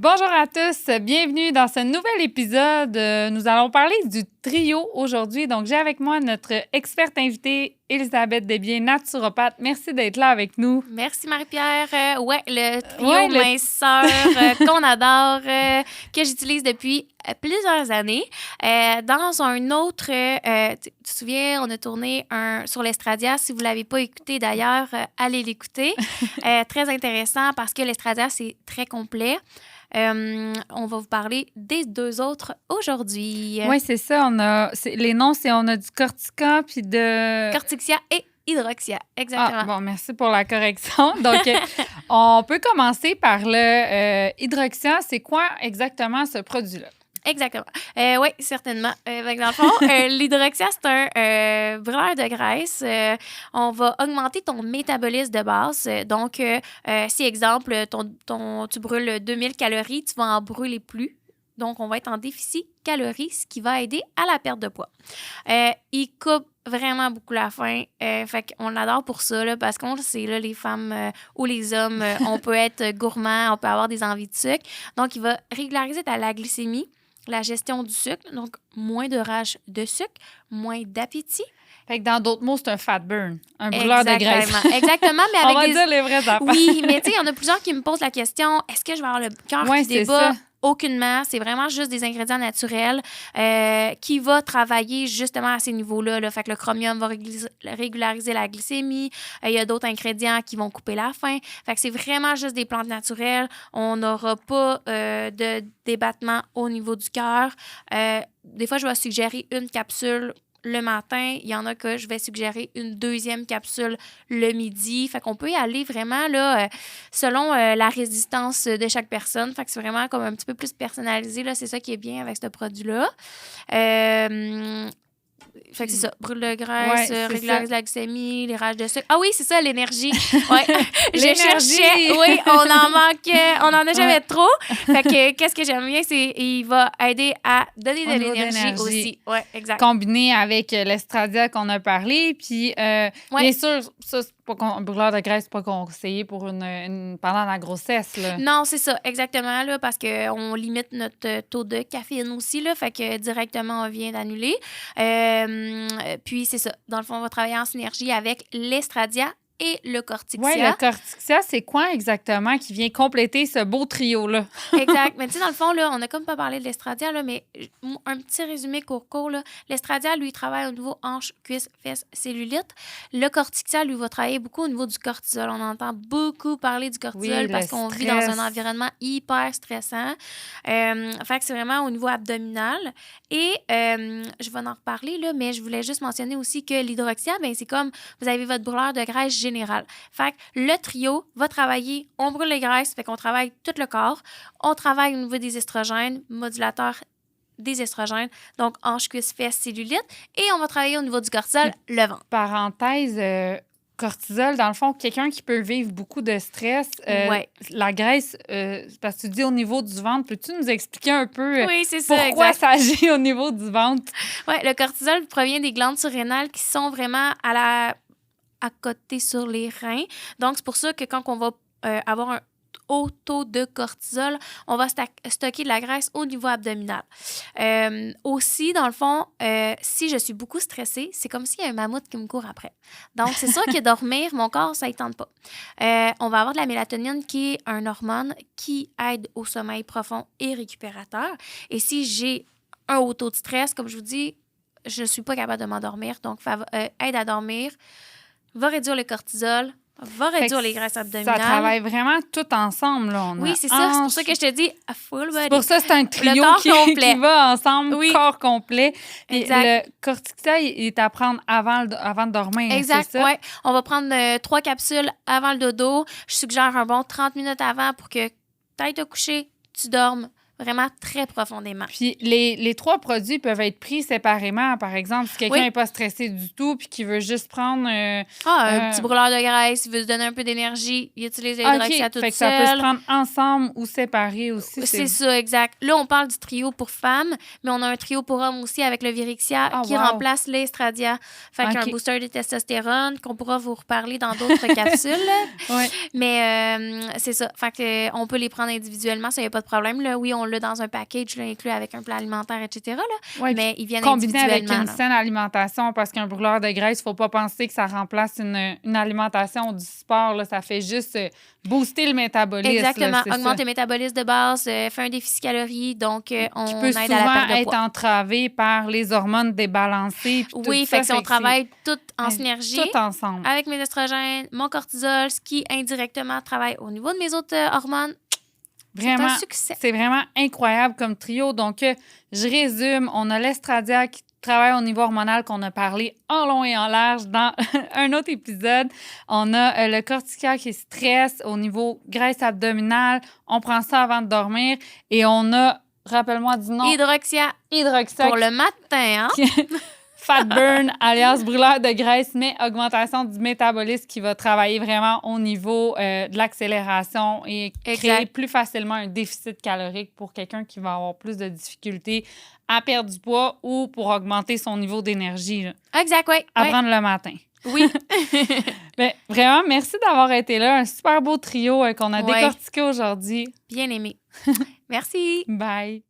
Bonjour à tous, bienvenue dans ce nouvel épisode. Nous allons parler du trio aujourd'hui. Donc, j'ai avec moi notre experte invitée, Élisabeth Desbiens, naturopathe. Merci d'être là avec nous. Merci Marie-Pierre. Le trio minceur qu'on adore, que j'utilise depuis plusieurs années. Dans un autre, tu te souviens, on a tourné un sur l'Estradia. Si vous ne l'avez pas écouté d'ailleurs, allez l'écouter. Très intéressant parce que l'Estradia, c'est très complet. On va vous parler des deux autres aujourd'hui. Oui, c'est ça. Les noms, on a du Cortica puis de... Cortixia et Hydroxia, exactement. Ah, bon, merci pour la correction. Donc, on peut commencer par le Hydroxia. C'est quoi exactement ce produit-là? Exactement. Oui, certainement. Dans le fond, l'hydroxia, c'est un brûleur de graisse. On va augmenter ton métabolisme de base. Donc, si, exemple, tu brûles 2000 calories, tu vas en brûler plus. Donc, on va être en déficit calories, ce qui va aider à la perte de poids. Il coupe vraiment beaucoup la faim. Fait qu'on l'adore pour ça, là, parce qu'on le sait, là, les femmes ou les hommes, on peut être gourmand, on peut avoir des envies de sucre. Donc, il va régulariser la glycémie, la gestion du sucre, donc moins de rage de sucre, moins d'appétit. Fait que dans d'autres mots, c'est un fat burn, un brûleur de graisse. Exactement, mais avec on va dire les vraies affaires. Oui, mais tu sais, il y en a plusieurs qui me posent la question, est-ce que je vais avoir le cœur qui débat? Aucunement. C'est vraiment juste des ingrédients naturels qui va travailler justement à ces niveaux-là. Là. Fait que le chromium va régulariser la glycémie. Il y a d'autres ingrédients qui vont couper la faim. Fait que c'est vraiment juste des plantes naturelles. On n'aura pas de débattement au niveau du cœur. Des fois, je vais suggérer une capsule le matin. Il y en a que je vais suggérer une deuxième capsule le midi. Fait qu'on peut y aller vraiment là, selon la résistance de chaque personne. Fait que c'est vraiment comme un petit peu plus personnalisé. Là. C'est ça qui est bien avec ce produit-là. Fait que c'est ça, brûle de graisse, régularise la glycémie, les rages de sucre. Ah oui, c'est ça, l'énergie. Ouais. Je cherchais. Oui, on en a jamais trop. Fait que qu'est-ce que j'aime bien, c'est qu'il va aider à donner de l'énergie aussi. Oui, exact. Combiné avec l'Estradia qu'on a parlé. Puis, bien sûr, ça, c'est pas un brûleur de graisse, c'est pas conseillé pour pendant la grossesse. Là. Non, c'est ça, exactement, là, parce qu'on limite notre taux de caféine aussi, là, fait que directement, on vient d'annuler. Puis, c'est ça. Dans le fond, on va travailler en synergie avec l'Estradia et le Cortixia. Oui, le Cortixia, c'est quoi exactement qui vient compléter ce beau trio-là? Exact. Mais tu sais, dans le fond, là, on n'a comme pas parlé de l'Estradia, là, mais un petit résumé court, là. L'Estradia, lui, travaille au niveau hanche, cuisse, fesses, cellulite. Le Cortixia, lui, va travailler beaucoup au niveau du cortisol. On entend beaucoup parler du cortisol parce qu'on vit dans un environnement hyper stressant. Fait que c'est vraiment au niveau abdominal. Et je vais en reparler, là, mais je voulais juste mentionner aussi que l'hydroxia, ben c'est comme vous avez votre brûleur de graisse général. Fait que le trio va travailler, on brûle les graisses, fait qu'on travaille tout le corps. On travaille au niveau des estrogènes, modulateur des estrogènes, donc hanche, cuisse, fesses, cellulite. Et on va travailler au niveau du cortisol, le ventre. Parenthèse, cortisol, dans le fond, quelqu'un qui peut vivre beaucoup de stress, la graisse, parce que tu dis au niveau du ventre, peux-tu nous expliquer un peu pourquoi ça agit au niveau du ventre? Oui, le cortisol provient des glandes surrénales qui sont vraiment à côté sur les reins. Donc, c'est pour ça que quand on va avoir un haut taux de cortisol, on va stocker de la graisse au niveau abdominal. Aussi, dans le fond, si je suis beaucoup stressée, c'est comme s'il y a un mammouth qui me court après. Donc, c'est sûr que dormir, mon corps, ça ne tente pas. On va avoir de la mélatonine qui est une hormone qui aide au sommeil profond et récupérateur. Et si j'ai un haut taux de stress, comme je vous dis, je ne suis pas capable de m'endormir. Donc, aide à dormir, va réduire le cortisol, va réduire les graisses abdominales. Ça travaille vraiment tout ensemble. Là. Oui, c'est ça. C'est pour ça que je te dis full body. C'est pour ça que c'est un trio qui va ensemble, corps complet. Exact. Le Cortixia, il est à prendre avant de dormir. Exact, c'est ça? Oui. On va prendre 3 capsules avant le dodo. Je suggère un bon 30 minutes avant pour que tu ailles te coucher, tu dormes, vraiment très profondément. Puis les 3 produits peuvent être pris séparément, par exemple, si quelqu'un n'est pas stressé du tout puis qui veut juste prendre... un petit brûleur de graisse, il veut se donner un peu d'énergie, il utilise l'hydroxia toute seule. Ça peut se prendre ensemble ou séparé aussi. C'est ça, exact. Là, on parle du trio pour femmes, mais on a un trio pour hommes aussi avec le Virixia qui remplace l'Estradia. Fait qu'un booster de testostérone qu'on pourra vous reparler dans d'autres capsules. Mais c'est ça. Fait que, on peut les prendre individuellement, ça, il n'y a pas de problème. Là, oui, on l'a dans un package là, inclus avec un plan alimentaire, etc. Là, mais ils viennent combiné individuellement. Avec une saine alimentation, parce qu'un brûleur de graisse, il ne faut pas penser que ça remplace une alimentation du sport. Là, ça fait juste booster le métabolisme. Exactement. Augmente le métabolisme de base, fait un déficit calories, donc on qui peut aide à la perte de poids. Être entravé par les hormones débalancées. Oui, fait que si on travaille tout en synergie. Tout ensemble. Avec mes estrogènes, mon cortisol, ce qui indirectement travaille au niveau de mes autres hormones. Vraiment, c'est un succès. C'est vraiment incroyable comme trio. Donc, je résume. On a l'Estradia qui travaille au niveau hormonal qu'on a parlé en long et en large dans un autre épisode. On a le Corticia qui stresse au niveau graisse abdominale. On prend ça avant de dormir. Et on a, rappelle-moi du nom. Hydroxia. Pour le matin, hein? Fat burn, alias brûleur de graisse, mais augmentation du métabolisme qui va travailler vraiment au niveau de l'accélération et créer plus facilement un déficit calorique pour quelqu'un qui va avoir plus de difficultés à perdre du poids ou pour augmenter son niveau d'énergie. Là, exact, oui. À prendre le matin. Oui. Mais vraiment, merci d'avoir été là. Un super beau trio qu'on a décortiqué aujourd'hui. Bien aimé. Merci. Bye.